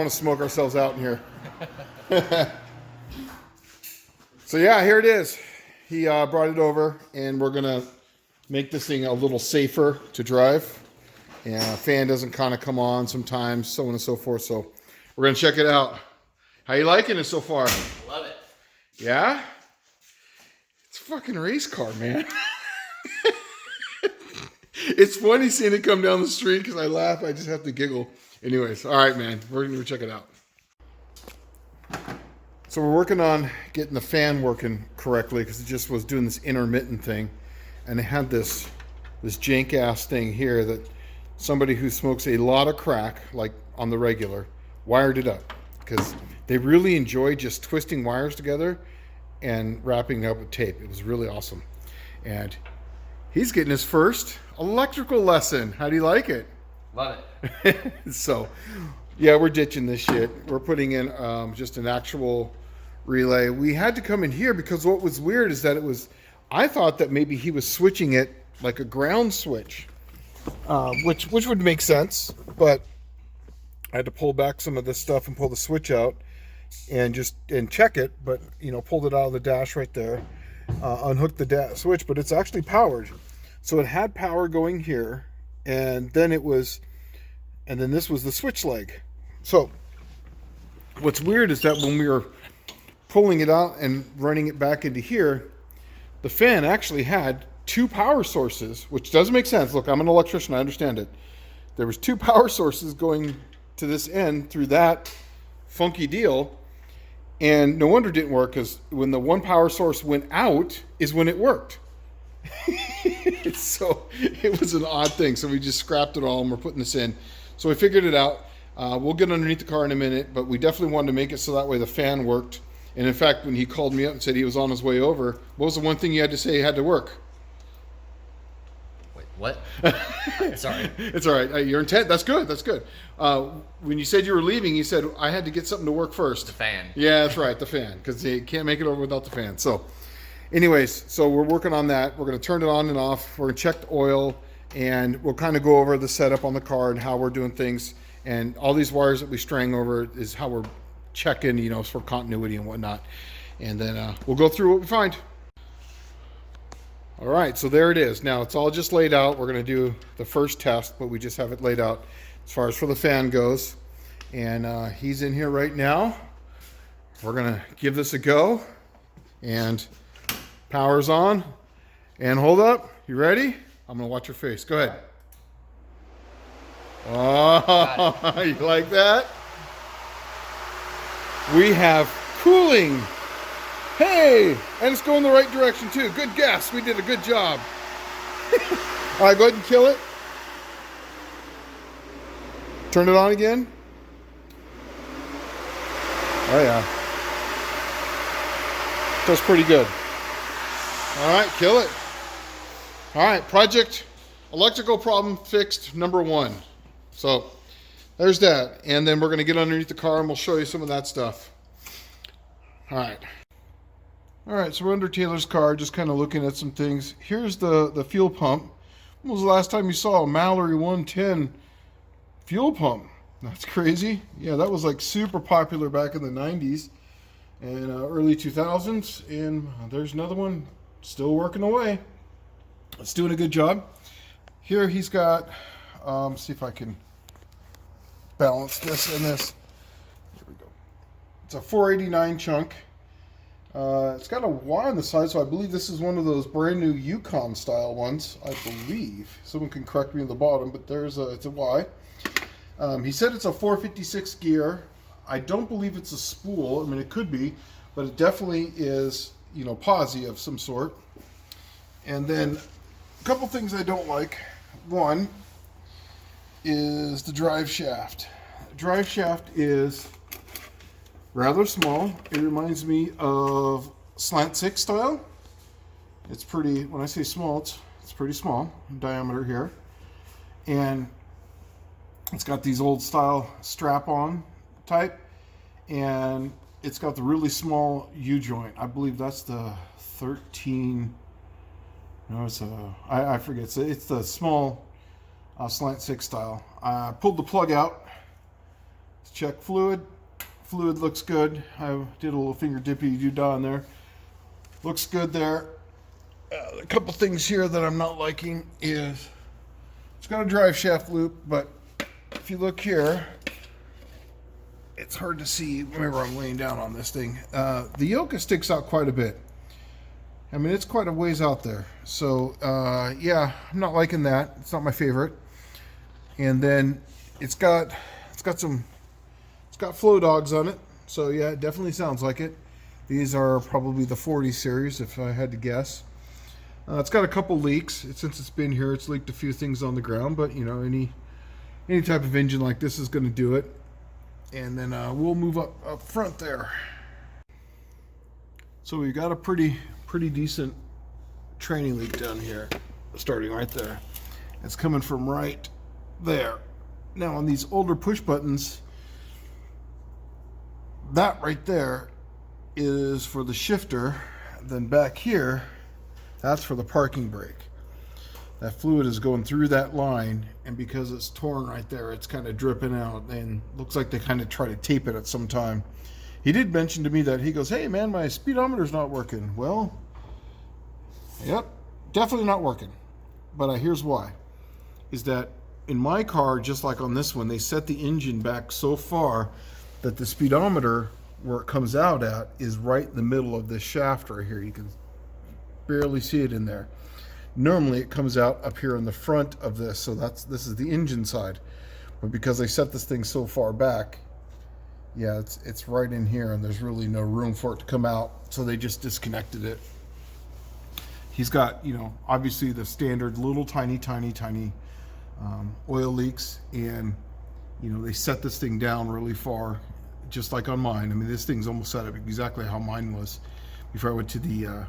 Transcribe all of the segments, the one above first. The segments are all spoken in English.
want to smoke ourselves out in here. So yeah, here it is. He brought it over, and we're gonna make this thing a little safer to drive. And fan doesn't kind of come on sometimes, so on and so forth. So we're gonna check it out. How you liking it so far? Love it. Yeah? It's a fucking race car, man. It's funny seeing it come down the street because I laugh. I just have to giggle. Anyways, all right, man. We're going to check it out. So we're working on getting the fan working correctly because it just was doing this intermittent thing. And it had this jank-ass thing here that somebody who smokes a lot of crack, like on the regular, wired it up. Because they really enjoy just twisting wires together and wrapping it up with tape. It was really awesome. And he's getting his first electrical lesson. How do you like it? Love it. So, yeah, we're ditching this shit. We're putting in just an actual relay. We had to come in here because what was weird is that I thought that maybe he was switching it like a ground switch, which would make sense, but I had to pull back some of this stuff and pull the switch out and check it, but pulled it out of the dash right there, unhooked the switch, but it's actually powered. So it had power going here, and then this was the switch leg. So what's weird is that when we were pulling it out and running it back into here, the fan actually had two power sources, which doesn't make sense. Look, I'm an electrician, I understand it. There was two power sources going to this end through that funky deal, and no wonder it didn't work, because when the one power source went out is when it worked. So it was an odd thing. So we just scrapped it all and we're putting this in. So we figured it out. We'll get underneath the car in a minute, but we definitely wanted to make it so that way the fan worked. And in fact, when he called me up and said he was on his way over, what was the one thing you had to say had to work? Wait, what? Sorry. It's all right. Your intent, that's good. That's good. When you said you were leaving, you said, I had to get something to work first. The fan. Yeah, that's right. The fan. Because you can't make it over without the fan. So anyways, so we're working on that. We're going to turn it on and off. We're going to check the oil, and we'll kind of go over the setup on the car and how we're doing things. And all these wires that we string over is how we're checking, for continuity and whatnot. And then we'll go through what we find. All right, so there it is. Now it's all just laid out. We're going to do the first test, but we just have it laid out as far as for the fan goes. And he's in here right now. We're going to give this a go. And power's on. And hold up. You ready? I'm going to watch your face. Go ahead. Oh, you like that? We have cooling. Hey, and it's going the right direction too. Good guess. We did a good job. All right, go ahead and kill it. Turn it on again. Oh yeah. That's pretty good. All right, kill it. All right, project electrical problem fixed number 1. So there's that. And then we're going to get underneath the car and we'll show you some of that stuff. All right. All right, so we're under Taylor's car, just kind of looking at some things. Here's the fuel pump. When was the last time you saw a Mallory 110 fuel pump? That's crazy. Yeah, that was like super popular back in the 90s and early 2000s. And there's another one still working away. It's doing a good job. Here he's got, see if I can balance this and this. Here we go. It's a 489 chunk. It's got a Y on the side, so I believe this is one of those brand new Yukon style ones. I believe. Someone can correct me in the bottom, but it's a Y. He said it's a 456 gear. I don't believe it's a spool. I mean, it could be, but it definitely is, posi of some sort. And then a couple things I don't like. One is the drive shaft. The drive shaft is rather small. It reminds me of slant 6 style. It's pretty, when I say small, it's pretty small in diameter here. And it's got these old style strap-on type. And it's got the really small U-joint. I believe that's the 13, no, I forget. It's the small slant 6 style. I pulled the plug out. Let's check fluid. Fluid looks good. I did a little finger dippy doo-dah in there. Looks good there. A couple things here that I'm not liking is it's got a drive shaft loop, but if you look here, it's hard to see whenever I'm laying down on this thing. The yoke sticks out quite a bit. I mean, it's quite a ways out there. So, yeah, I'm not liking that. It's not my favorite. And then it's got flow dogs on it. So, yeah, it definitely sounds like it. These are probably the 40 series, if I had to guess. It's got a couple leaks. Since it's been here, it's leaked a few things on the ground. But, you know, any type of engine like this is going to do it. And then we'll move up front there. So we've got a pretty decent training leak down here, starting right there. It's coming from right there. Now on these older push buttons, that right there is for the shifter. Then back here, that's for the parking brake. That fluid is going through that line, and because it's torn right there, it's kind of dripping out, and looks like they kind of try to tape it at some time. He did mention to me that he goes, "Hey man, my speedometer's not working." Well, yep, definitely not working. But here's why. Is that in my car, just like on this one, they set the engine back so far that the speedometer, where it comes out at, is right in the middle of this shaft right here. You can barely see it in there. Normally it comes out up here in the front of this, so this is the engine side. But because they set this thing so far back, yeah, it's right in here, and there's really no room for it to come out, so they just disconnected it. He's got, you know, obviously the standard little tiny oil leaks, and you know, they set this thing down really far, just like on mine. I mean, this thing's almost set up exactly how mine was before I went to the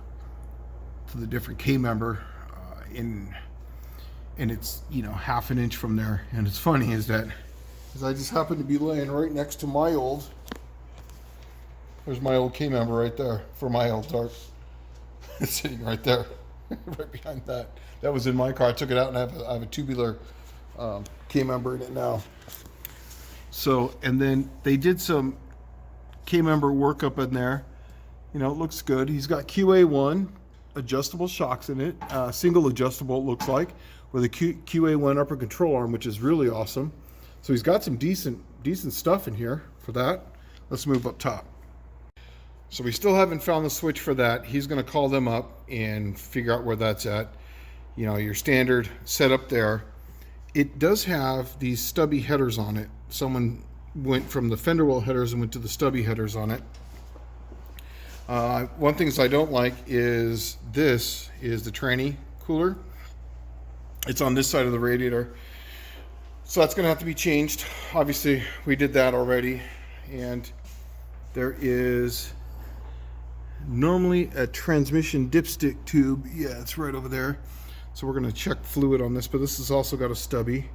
different K member, and it's, you know, half an inch from there. And it's funny is that I just happened to be laying right next to my old, there's my old K member right there for my old Dart. It's sitting right there, right behind that. That was in my car. I took it out, and I have a tubular K member in it now. So, and then they did some K member work up in there. You know, it looks good. He's got QA1 adjustable shocks in it, single adjustable, it looks like, with a QA1 upper control arm, which is really awesome. So he's got some decent stuff in here for that. Let's move up top. So we still haven't found the switch for that. He's going to call them up and figure out where that's at. You know, your standard setup there. It does have these stubby headers on it. Someone went from the fender well headers and went to the stubby headers on it. One thing I don't like is this is the tranny cooler. It's on this side of the radiator. So that's going to have to be changed. Obviously, we did that already. And there is normally a transmission dipstick tube. Yeah, it's right over there. So we're going to check fluid on this, but this has also got a stubby.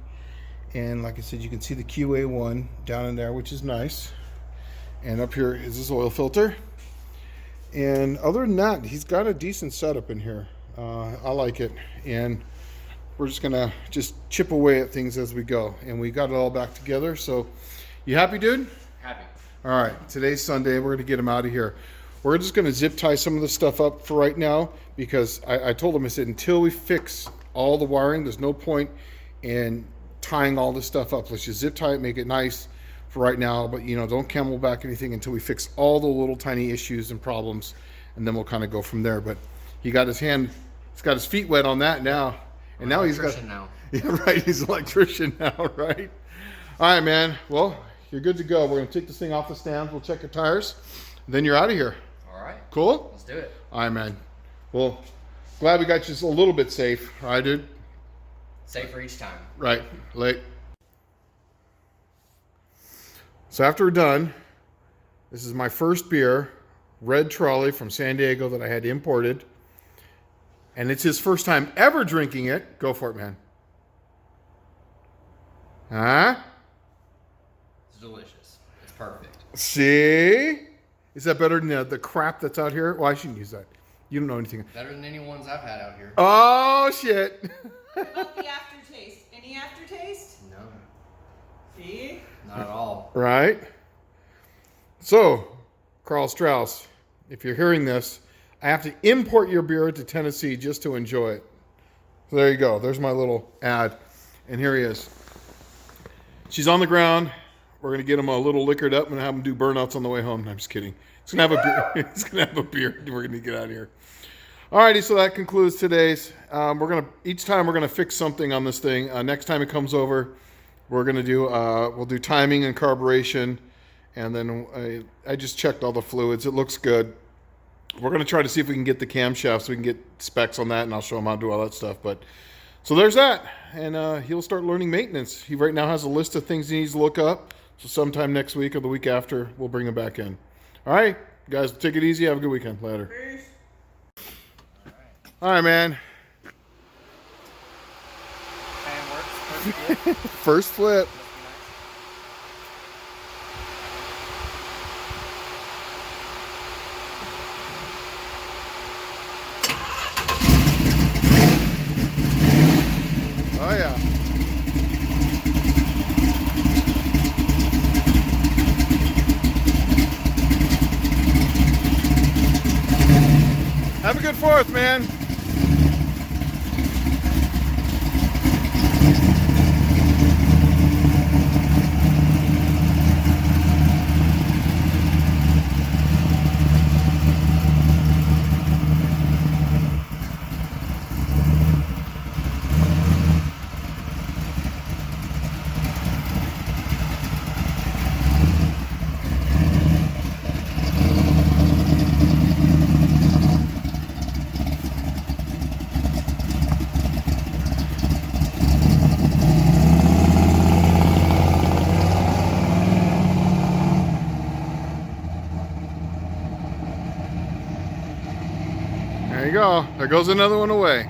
And like I said, you can see the QA1 down in there, which is nice. And up here is his oil filter. And other than that, he's got a decent setup in here. I like it. And we're just going to chip away at things as we go. And we got it all back together. So you happy, dude? Happy. All right. Today's Sunday. We're going to get him out of here. We're just going to zip tie some of the stuff up for right now, because I told him, I said, until we fix all the wiring, there's no point in tying all this stuff up. Let's just zip tie it, make it nice for right now, but you know, don't camel back anything until we fix all the little tiny issues and problems, and then we'll kind of go from there. But he got his feet wet on that now, and now he's got, yeah, right, he's an electrician now, right? All right, man. Well, you're good to go. We're gonna take this thing off the stand. We'll check your tires, and then you're out of here. All right. Cool. Let's do it. All right, man. Well, glad we got you just a little bit safe. All right, dude. Safer each time. Right. Late. So after we're done, this is my first beer, Red Trolley from San Diego, that I had imported. And it's his first time ever drinking it. Go for it, man. Huh? It's delicious. It's perfect. See? Is that better than the crap that's out here? Well, I shouldn't use that. You don't know anything. Better than any ones I've had out here. Oh, shit. How about the aftertaste? Any aftertaste? No. See? Not at all. Right? So, Carl Strauss, if you're hearing this, I have to import your beer to Tennessee just to enjoy it. So there you go. There's my little ad. And here he is. She's on the ground. We're going to get him a little liquored up and have him do burnouts on the way home. No, I'm just kidding. He's going to have a beer. He's going to have a beer. We're going to get out of here. Alrighty, so that concludes today's. Each time we're going to fix something on this thing. Next time it comes over, we're going to do, we'll do timing and carburation. And then I just checked all the fluids. It looks good. We're going to try to see if we can get the camshaft so we can get specs on that, and I'll show him how to do all that stuff. But so there's that, and he'll start learning maintenance. He right now has a list of things he needs to look up. So sometime next week or the week after, we'll bring him back in. All right, guys, take it easy. Have a good weekend. Later. Peace. All right, man. And works. First flip. Oh, yeah. Have a good 4th, man. There you go. There goes another one away.